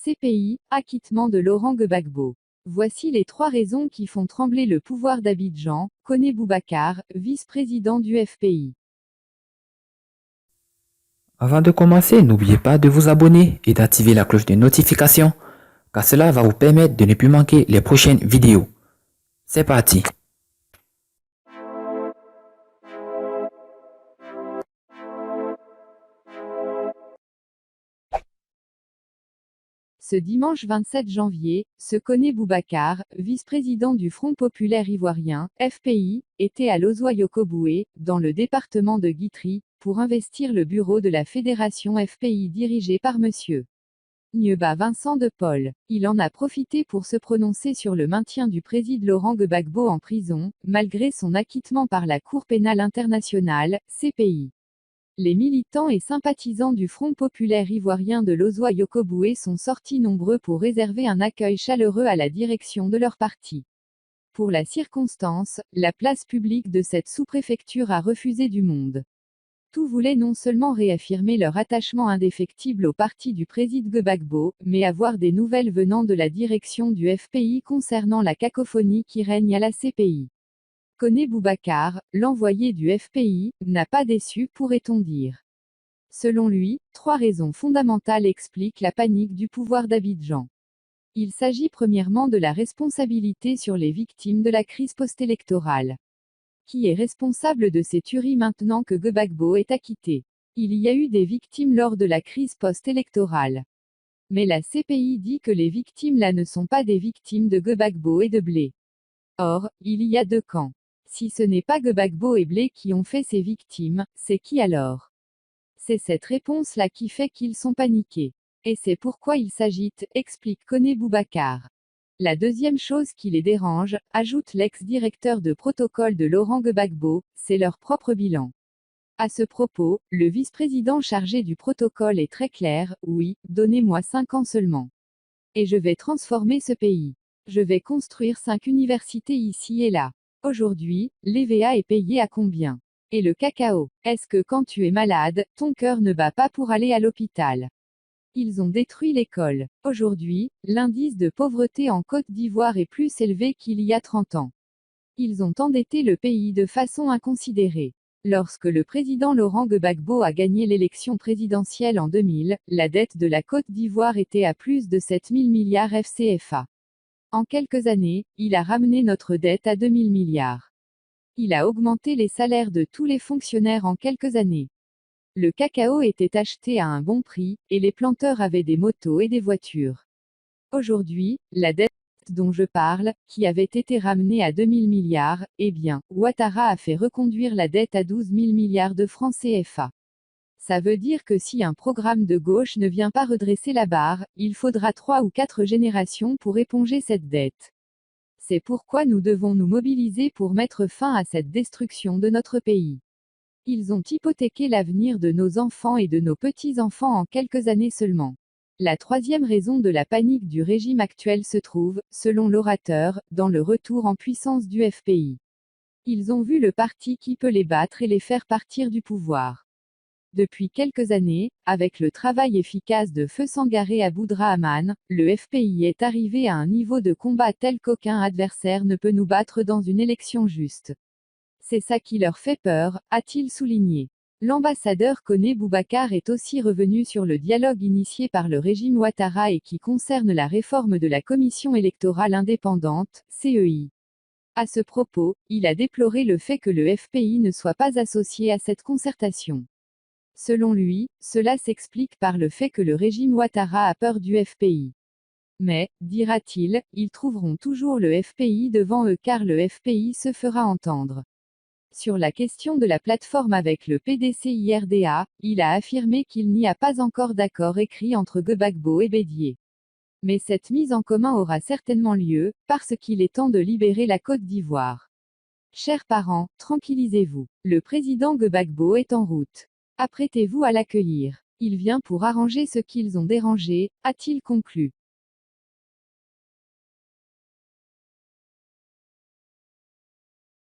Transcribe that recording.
CPI, acquittement de Laurent Gbagbo. Voici les 3 raisons qui font trembler le pouvoir d'Abidjan, Koné Boubacar, vice-président du FPI. Avant de commencer, n'oubliez pas de vous abonner et d'activer la cloche de notification, car cela va vous permettre de ne plus manquer les prochaines vidéos. C'est parti! Ce dimanche 27 janvier, ce Koné Boubacar, vice-président du Front populaire ivoirien, FPI, était à Lozouayokoboué, dans le département de Guitry, pour investir le bureau de la fédération FPI dirigé par M. Nieba Vincent de Paul. Il en a profité pour se prononcer sur le maintien du président Laurent Gbagbo en prison, malgré son acquittement par la Cour pénale internationale, CPI. Les militants et sympathisants du Front populaire ivoirien de Lozouayokoboué sont sortis nombreux pour réserver un accueil chaleureux à la direction de leur parti. Pour la circonstance, la place publique de cette sous-préfecture a refusé du monde. Tous voulaient non seulement réaffirmer leur attachement indéfectible au parti du président Gbagbo, mais avoir des nouvelles venant de la direction du FPI concernant la cacophonie qui règne à la CPI. Koné Boubacar, l'envoyé du FPI, n'a pas déçu, pourrait-on dire. Selon lui, 3 raisons fondamentales expliquent la panique du pouvoir d'Abidjan. Il s'agit premièrement de la responsabilité sur les victimes de la crise post-électorale. Qui est responsable de ces tueries maintenant que Gbagbo est acquitté? Il y a eu des victimes lors de la crise post-électorale. Mais la CPI dit que les victimes là ne sont pas des victimes de Gbagbo et de Blé. Or, il y a 2 camps. Si ce n'est pas Gbagbo et Blé qui ont fait ces victimes, c'est qui alors? C'est cette réponse-là qui fait qu'ils sont paniqués. Et c'est pourquoi ils s'agitent, explique Koné Boubacar. La deuxième chose qui les dérange, ajoute l'ex-directeur de protocole de Laurent Gbagbo, c'est leur propre bilan. À ce propos, le vice-président chargé du protocole est très clair, oui, donnez-moi 5 ans seulement. Et je vais transformer ce pays. Je vais construire 5 universités ici et là. Aujourd'hui, l'EVA est payé à combien? Et le cacao? Est-ce que quand tu es malade, ton cœur ne bat pas pour aller à l'hôpital? Ils ont détruit l'école. Aujourd'hui, l'indice de pauvreté en Côte d'Ivoire est plus élevé qu'il y a 30 ans. Ils ont endetté le pays de façon inconsidérée. Lorsque le président Laurent Gbagbo a gagné l'élection présidentielle en 2000, la dette de la Côte d'Ivoire était à plus de 7 000 milliards FCFA. En quelques années, il a ramené notre dette à 2 000 milliards. Il a augmenté les salaires de tous les fonctionnaires en quelques années. Le cacao était acheté à un bon prix, et les planteurs avaient des motos et des voitures. Aujourd'hui, la dette dont je parle, qui avait été ramenée à 2 000 milliards, eh bien, Ouattara a fait reconduire la dette à 12 000 milliards de francs CFA. Ça veut dire que si un programme de gauche ne vient pas redresser la barre, il faudra 3 ou 4 générations pour éponger cette dette. C'est pourquoi nous devons nous mobiliser pour mettre fin à cette destruction de notre pays. Ils ont hypothéqué l'avenir de nos enfants et de nos petits-enfants en quelques années seulement. La 3e raison de la panique du régime actuel se trouve, selon l'orateur, dans le retour en puissance du FPI. Ils ont vu le parti qui peut les battre et les faire partir du pouvoir. Depuis quelques années, avec le travail efficace de Feu Sangaré Aboudrahamane, le FPI est arrivé à un niveau de combat tel qu'aucun adversaire ne peut nous battre dans une élection juste. C'est ça qui leur fait peur, a-t-il souligné. L'ambassadeur Koné Boubacar est aussi revenu sur le dialogue initié par le régime Ouattara et qui concerne la réforme de la Commission électorale indépendante, CEI. À ce propos, il a déploré le fait que le FPI ne soit pas associé à cette concertation. Selon lui, cela s'explique par le fait que le régime Ouattara a peur du FPI. Mais, dira-t-il, ils trouveront toujours le FPI devant eux car le FPI se fera entendre. Sur la question de la plateforme avec le PDC-IRDA, il a affirmé qu'il n'y a pas encore d'accord écrit entre Gbagbo et Bédié. Mais cette mise en commun aura certainement lieu, parce qu'il est temps de libérer la Côte d'Ivoire. Chers parents, tranquillisez-vous. Le président Gbagbo est en route. Apprêtez-vous à l'accueillir. Il vient pour arranger ce qu'ils ont dérangé, a-t-il conclu.